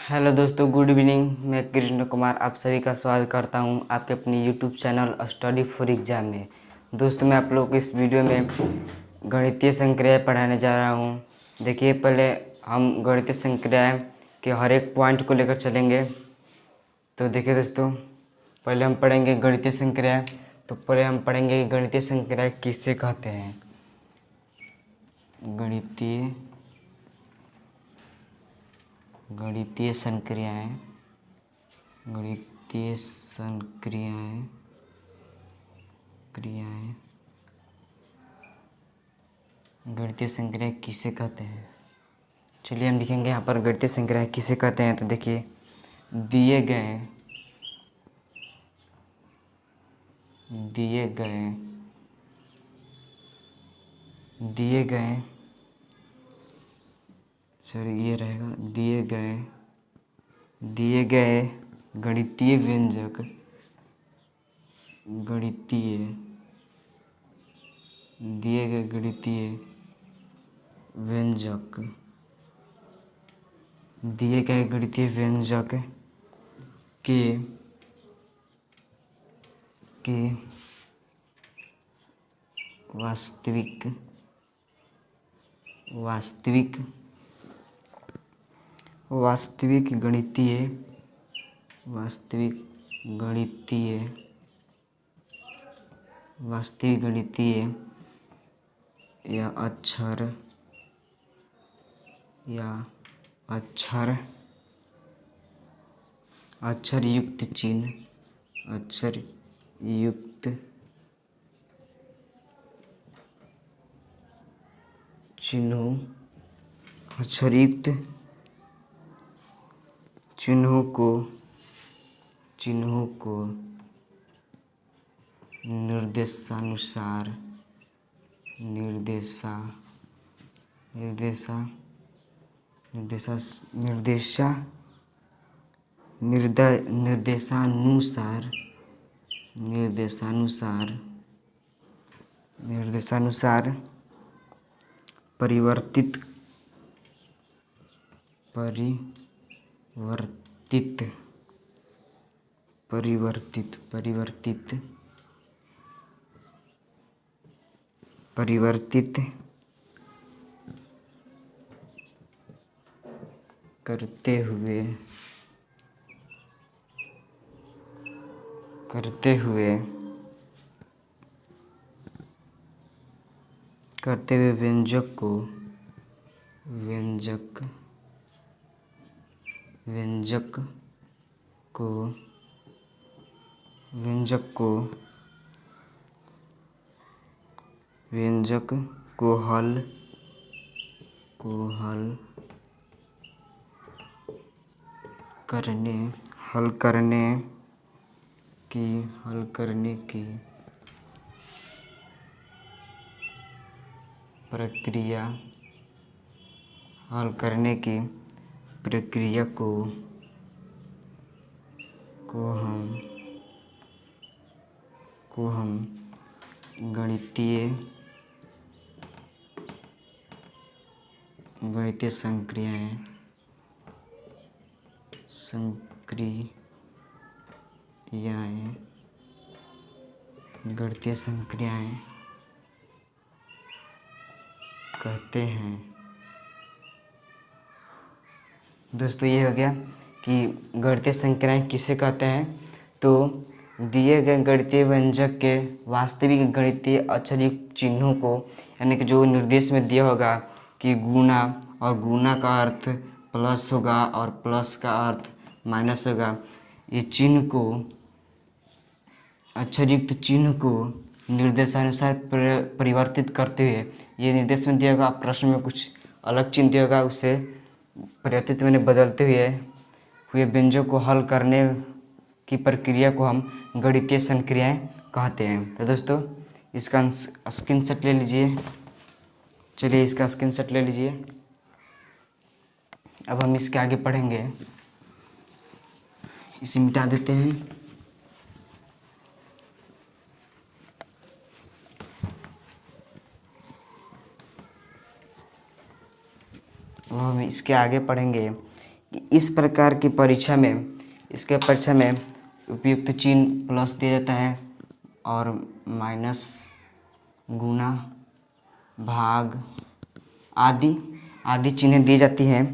Hello दोस्तों, good evening. मैं कृष्ण कुमार आप सभी का स्वागत करता हूं आपके अपने YouTube channel study for exam में। दोस्तों, मैं आप लोगों को इस वीडियो में गणितीय संक्रियाएं पढ़ाने जा रहा हूं। देखिए, पहले हम गणितीय संक्रियाएं के हर एक पॉइंट को लेकर चलेंगे। तो देखिए दोस्तों, पहले हम पढ़ेंगे गणितीय संक्रियाएं। तो पहले हम पढ़ेंगे कि गणितीय संक्रियाएं किसे कहते हैं। गणितीय संक्रियाएं गणितीय संक्रियाएं किसे कहते हैं। चलिए हम लिखेंगे यहाँ पर गणितीय संक्रियाएं किसे कहते हैं। तो देखिए, दिए गए सॉरी ये रहेगा दिए गए गणितीय व्यंजक के वास्तविक गणितीय या अक्षर युक्त चिन्हों को निर्देशानुसार परिवर्तित करते हुए व्यंजक को हल करने की प्रक्रिया को हम गणितीय संक्रियाएं कहते हैं। दोस्तों, ये हो गया कि गणितीय संक्रियाएं किसे कहते हैं। तो दिए गए गणितीय व्यंजक के वास्तविक गणितीय अक्षरयुक्त चिन्हों को, यानी कि जो निर्देश में दिया होगा कि गुणा, और गुणा का अर्थ प्लस होगा और प्लस का अर्थ माइनस होगा, ये चिन्ह को, अक्षरयुक्त चिन्ह को निर्देशानुसार परिवर्तित करते हुए, ये निर्देश में दिया होगा, प्रश्न में कुछ अलग चिन्ह दिया होगा, उसे परिवर्तित मैंने बदलते हुए व्यंजक को हल करने की प्रक्रिया को हम गणितीय संक्रियाएं कहते हैं। तो दोस्तों, इसका स्क्रीनशॉट ले लीजिए। चलिए, इसका स्क्रीनशॉट ले लीजिए। अब हम इसके आगे पढ़ेंगे। इसे मिटा देते हैं। अब हम इसके आगे पढ़ेंगे कि इस प्रकार की परीक्षा में, इसके परीक्षा में उपयुक्त चिन्ह प्लस दिया जाता है और माइनस, गुना, भाग आदि चिन्हें दी जाती हैं।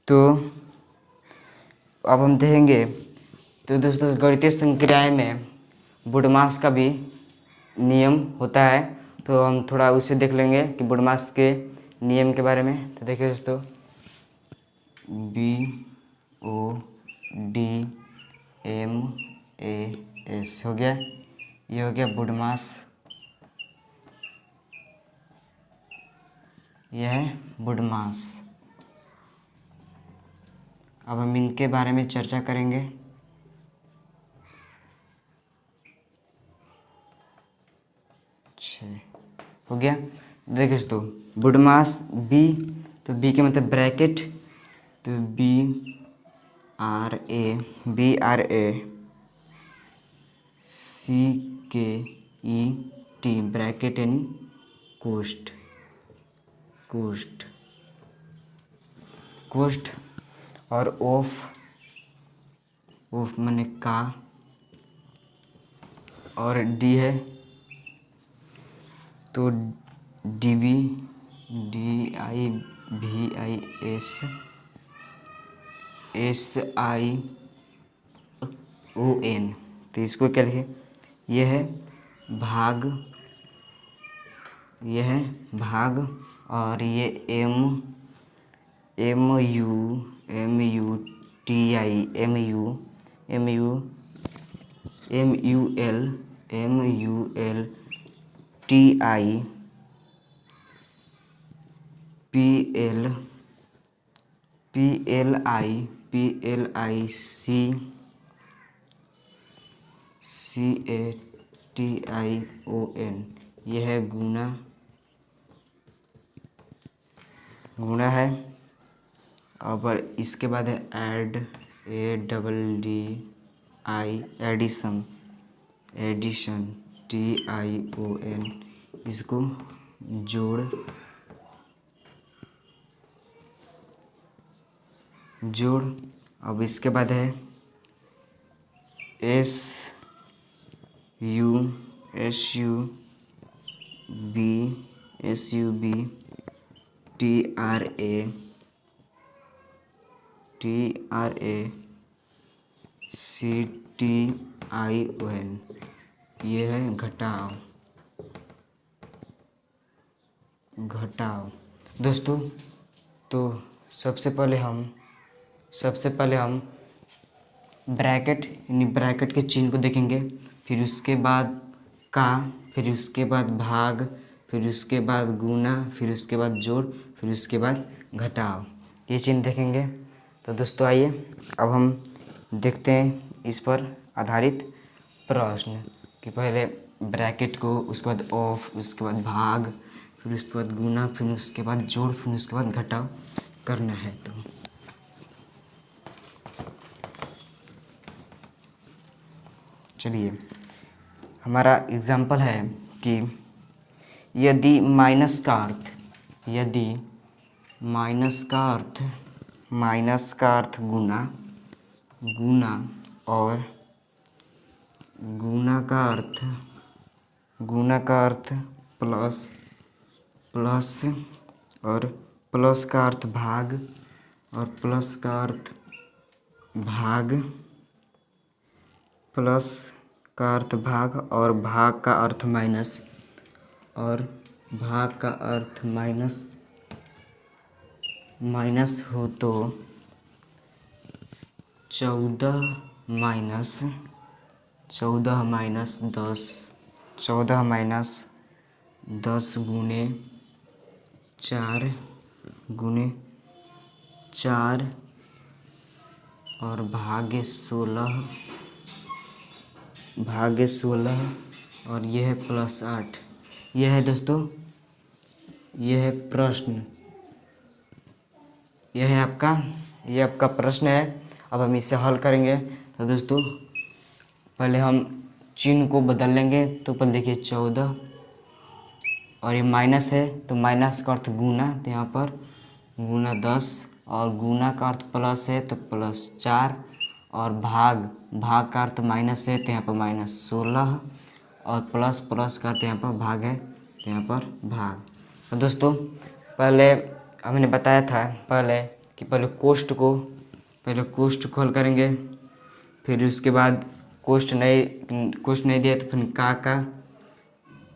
तो अब हम देखेंगे, तो दोस्तों गणितीय संक्रियाएं में बुडमास का भी नियम होता है, तो हम थोड़ा उसे देख लेंगे कि बुडमास के नियम के बारे में। तो देखिए दोस्तों, BODMAS हो गया, ये हो गया बुडमास, यह है बुडमास। अब हम इनके बारे में चर्चा करेंगे। हो गया। देखिए दोस्तों, बुडमास बी, तो बी के मतलब ब्रैकेट, तो BRA CKET ब्रैकेट यानी कोष्ठ और ऑफ माने का, और डी है तो DIVISSION, तो इसको क्या लिखे, यह है भाग, और ये PLICATION, यह है गुणा है। और इसके बाद है एडिशन, TION, इसको जोड़। अब इसके बाद है SUB TRACTION, ये है घटाव। दोस्तों, तो सबसे पहले हम ब्रैकेट यानी ब्रैकेट के चिन्ह को देखेंगे, फिर उसके बाद का, फिर उसके बाद भाग, फिर उसके बाद गुना, फिर उसके बाद जोड़, फिर उसके बाद घटाव, ये चिन्ह देखेंगे। तो दोस्तों आइए अब हम देखते हैं इस पर आधारित प्रश्न कि पहले ब्रैकेट को, उसके बाद ऑफ, उसके बाद भाग, फिर उसके बाद गुना, फिर उसके बाद जोड़, फिर उसके बाद घटाव करना है। तो चलिए, हमारा एग्जाम्पल है कि यदि माइनस का अर्थ गुना और गुना का अर्थ प्लस और प्लस का अर्थ भाग, और प्लस का अर्थ भाग, प्लस का अर्थ भाग, और भाग का अर्थ माइनस, और भाग का अर्थ माइनस हो तो 14 माइनस 10 गुने 4 और भागे 16 और यह है प्लस 8। यह है दोस्तों, यह है प्रश्न, यह आपका प्रश्न है। अब हम इसे हल करेंगे। तो दोस्तों पहले हम चिन्ह को बदल लेंगे। तो पहले देखिए 14 और ये माइनस है तो माइनस का अर्थ गुना, तो यहाँ पर गुना 10 और गुना का अर्थ प्लस है तो +4, और भाग का अर्थ माइनस है तो यहाँ पर -16, और प्लस का अर्थ यहाँ पर भाग है तो यहाँ पर भाग। तो दोस्तों पहले हमने बताया था कि पहले कोष्ठ को हल करेंगे, फिर उसके बाद कोष्ठ नहीं दिया तो फिर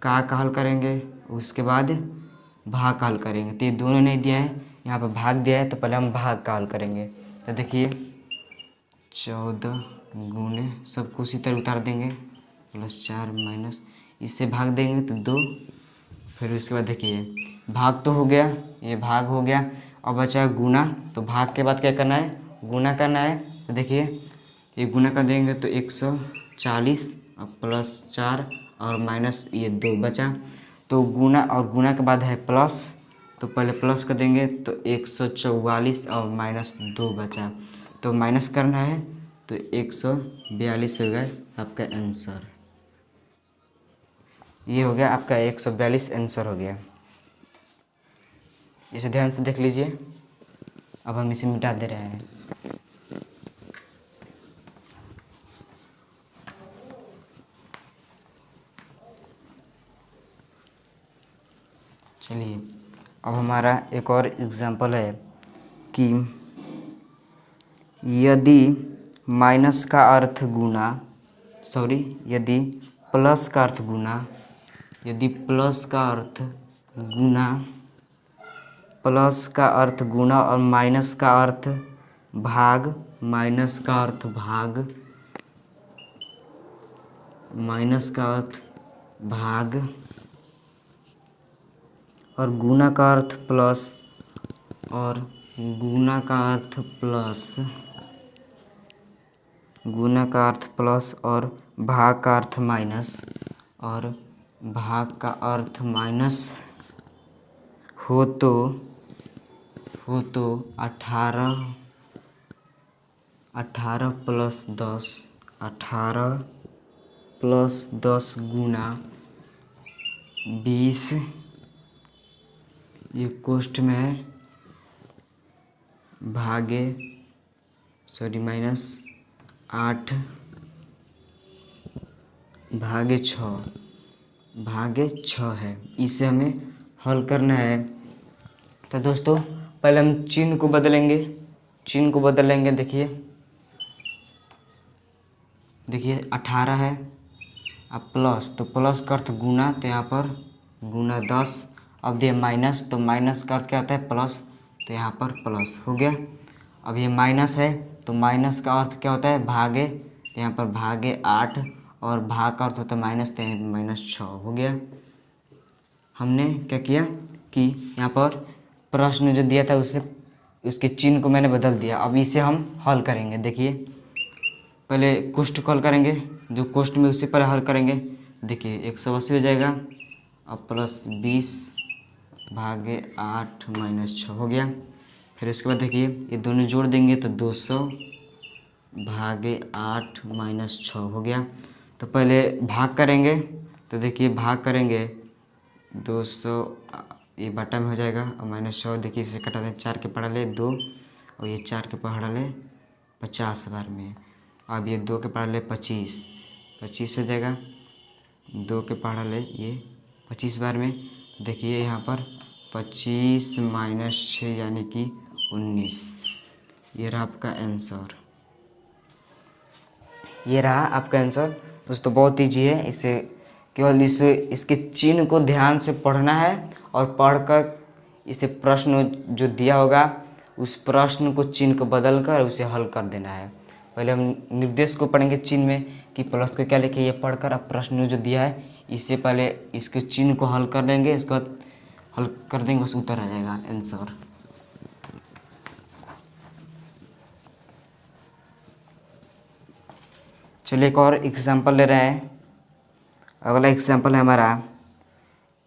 का हल करेंगे, उसके बाद भाग का हल करेंगे। तो ये दोनों नहीं दिया है, यहाँ पर भाग दिया है तो पहले हम भाग का हल करेंगे। तो देखिए 14 गुने सबको उसी तरह उतार देंगे, +4 माइनस इससे भाग देंगे तो 2। फिर उसके बाद देखिए भाग तो हो गया, ये भाग हो गया। अब बचा गुना, तो भाग के बाद क्या करना है, गुना करना है। तो देखिए ये गुना कर देंगे तो 140 और +4 और माइनस ये 2 बचा। तो गुना के बाद है प्लस, तो पहले प्लस कर देंगे तो 144 और -2 बचा। तो माइनस करना है तो 142 हो गया आपका आंसर। ये हो गया आपका 142 आंसर हो गया। इसे ध्यान से देख लीजिए। अब हम इसे मिटा दे रहे हैं। चलिए अब हमारा एक और एग्जाम्पल है कि यदि माइनस का अर्थ गुना यदि प्लस का अर्थ गुना, यदि प्लस का अर्थ गुना और माइनस का अर्थ भाग, माइनस का अर्थ भाग और गुना का अर्थ प्लस और गुना का अर्थ प्लस और भाग का अर्थ माइनस हो तो 18 + 10 गुना 20, ये कोष्ठ में है, -8 भागे 6 है। इसे हमें हल करना है। तो दोस्तों पहले हम चिन्ह को बदलेंगे। देखिए 18 है, अब प्लस, तो प्लस का अर्थ गुना, तो यहाँ पर गुना 10। अब दिए माइनस, तो माइनस का अर्थ क्या होता है, प्लस, तो यहाँ पर प्लस हो गया। अब ये माइनस है तो माइनस का अर्थ क्या होता है, भागे, तो यहाँ पर भागे 8, और भाग का अर्थ होता है माइनस, तो यहाँ -6 हो गया। हमने क्या किया कि यहाँ पर प्रश्न जो दिया था उसके चिन्ह को मैंने बदल दिया। अब इसे हम हल करेंगे। देखिए पहले कोष्ठ को हल करेंगे, जो कोष्ठ में उसी पर हल करेंगे। देखिए 180 हो जाएगा, अब +20 भागे 8 -6 हो गया। फिर उसके बाद देखिए ये दोनों जोड़ देंगे तो 200 भागे 8 -6 हो गया। तो पहले भाग करेंगे, तो देखिए भाग करेंगे 200, ये बटा में हो जाएगा, और -6 देखिए इसे कटा दें, 4 के पढ़ा ले 2, और ये 4 के पढ़ा ले 50 बार में। अब ये 2 के पढ़ा ले 25 हो जाएगा, 2 के पढ़ा ले ये 25 बार में। देखिए यहाँ पर 25 - 6 यानी कि 19। ये रहा आपका आंसर। दोस्तों बहुत ईजी है, इसे केवल इसके चिन्ह को ध्यान से पढ़ना है, और पढ़कर इसे प्रश्न जो दिया होगा उस प्रश्न को चिन्ह को बदल कर उसे हल कर देना है। पहले हम निर्देश को पढ़ेंगे चिन्ह में कि प्लस को क्या लिखे, ये पढ़कर अब प्रश्न जो दिया है इससे पहले इसके चिन्ह को हल कर देंगे, इसके बाद हल कर देंगे, बस उत्तर आ जाएगा आंसर। चलिए एक और एग्जाम्पल ले रहे हैं। अगला एग्जाम्पल है हमारा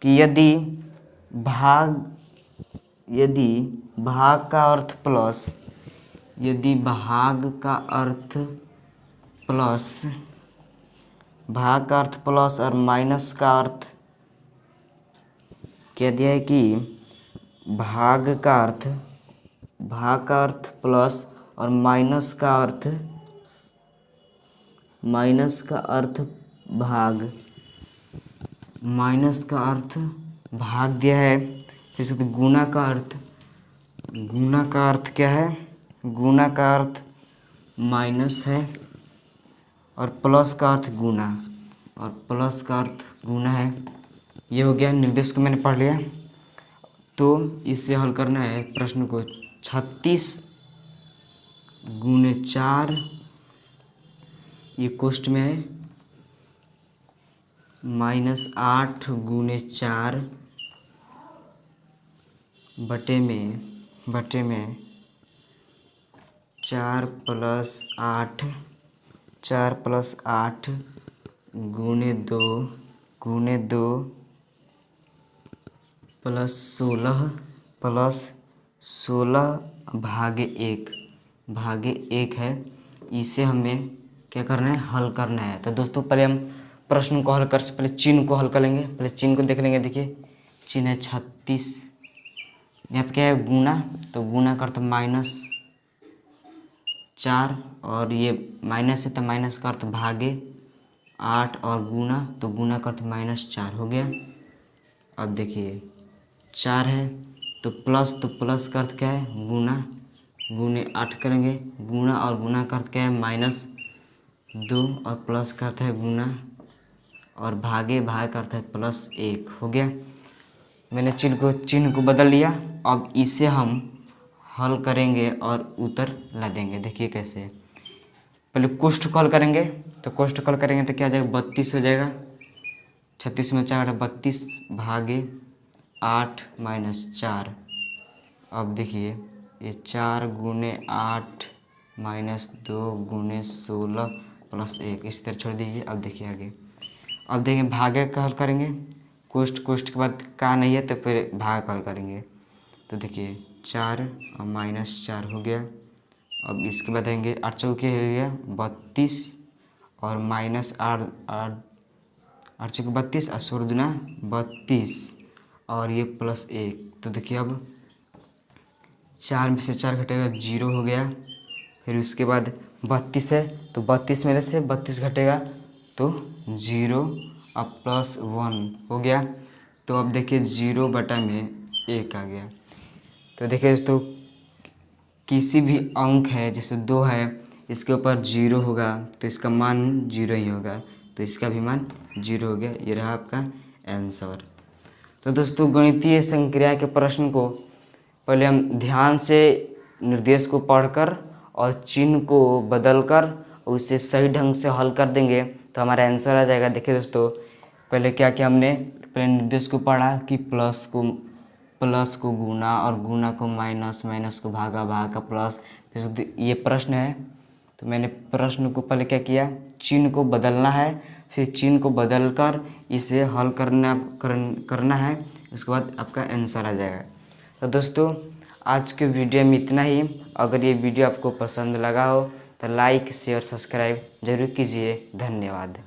कि यदि भाग का अर्थ प्लस, भाग का अर्थ प्लस और माइनस का अर्थ क्या दिया है कि भाग का अर्थ भाग का अर्थ प्लस और माइनस का अर्थ भाग। माइनस का अर्थ भाग दिया है। फिर से गुना का अर्थ क्या है? गुना का अर्थ माइनस है और प्लस का अर्थ गुना है। ये हो गया, निर्देश को मैंने पढ़ लिया। तो इससे हल करना है प्रश्न को। 36 गुने 4 ये कोष्ठ में है, -8 गुने 4 बटे में 4 प्लस 8 गुने 2 प्लस 16 भागे 1 है। इसे हमें क्या करना है? हल करना है। तो दोस्तों पहले हम प्रश्न को हल कर से पहले चिन्ह को हल कर लेंगे। पहले चिन्ह को देख लेंगे। देखिए चिन्ह है 36, यहाँ पे क्या है? गुना, तो गुना का अर्थ -4 और ये माइनस है तो माइनस का अर्थ भागे 8 और गुना, तो गुना का अर्थ -4 हो गया। अब देखिए 4 है तो प्लस का अर्थ क्या है? गुना, गुने 8 करेंगे। गुना और गुना का अर्थ क्या है? -2 और प्लस का अर्थ है गुना और भाग का अर्थ है +1 हो गया। मैंने चिन्ह को बदल लिया। अब इसे हम हल करेंगे और उत्तर ला देंगे। देखिए कैसे। पहले कोष्ठ को हल करेंगे। तो कोष्ठ को हल करेंगे तो क्या आ जाएगा? 32 हो जाएगा। 36 में 4 32 भागे 8 - 4। अब देखिए ये 4 गुने 8 -2 गुने 16 +1 इस तरह छोड़ दीजिए। अब देखिए आगे। अब देखिए भागे का हल करेंगे। कोष्ठ के बाद का नहीं है तो फिर भाग का हल करेंगे। तो देखिए 4 और -4 हो गया। अब इसके बाद आएंगे 8 चौके हो गया 32 और -8 चौके 32 और 16 दूना 32 और ये +1। तो देखिए अब 4 में से 4 घटेगा 0 हो गया। फिर उसके बाद 32 है तो 32 में से 32 घटेगा तो 0 अब +1 हो गया। तो अब देखिए 0/1 आ गया। तो देखिए दोस्तों किसी भी अंक है जैसे 2 है इसके ऊपर 0 होगा तो इसका मान 0 ही होगा, तो इसका भी मान 0 हो गया। ये रहा आपका आंसर। तो दोस्तों गणितीय संक्रिया के प्रश्न को पहले हम ध्यान से निर्देश को पढ़कर और चिन्ह को बदलकर उसे सही ढंग से हल कर देंगे तो हमारा आंसर आ जाएगा। देखिए दोस्तों पहले क्या किया हमने? पहले निर्देश को पढ़ा कि प्लस को गुना और गुना को माइनस को भागा का प्लस। फिर ये प्रश्न है तो मैंने प्रश्न को पहले क्या किया? चिन्ह को बदलना है। फिर चिन्ह को बदलकर इसे हल करना है। उसके बाद आपका आंसर आ जाएगा। तो दोस्तों आज के वीडियो में इतना ही। अगर ये वीडियो आपको पसंद लगा हो तो लाइक शेयर सब्सक्राइब जरूर कीजिए। धन्यवाद।